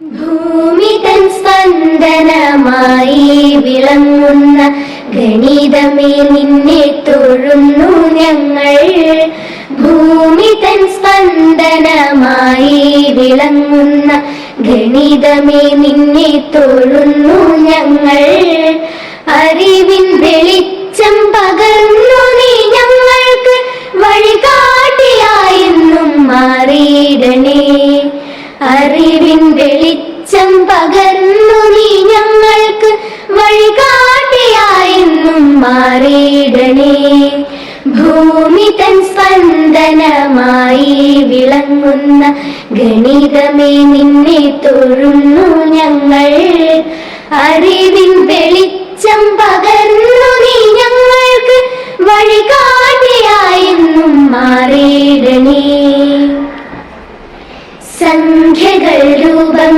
ഭൂമി തൻ സ്പന്ദനമായി വിളങ്ങുന്ന ഗണിതമേ നിന്നെ തൊഴുന്നു ഞങ്ങൾ. ഭൂമി തൻ സ്പന്ദനമായി വിളങ്ങുന്ന ഗണിതമേ നിന്നെ തൊഴുന്നു ഞങ്ങൾ. അറിവിൻ വെളിച്ചം പകർന്നു നീ ഞങ്ങൾക്ക് വഴികാട്ടിയായെന്നും മാറിയിടണേ. അറിവിൻ വെളിച്ചം പകർന്നു നീ ഞങ്ങൾക്ക് വഴികാട്ടിയായെന്നും മാറിയിടണേ. ഭൂമി തൻ സ്പന്ദനമായി വിളങ്ങുന്ന ഗണിതമേ നിന്നെ തൊഴുന്നു ഞങ്ങൾ. അറിവിൻ വെളിച്ചം പകർന്നു നീ ഞങ്ങൾക്ക് വഴികാട്ടിയായെന്നും മാറിയിടണേ. സംഖ്യകൾ രൂപം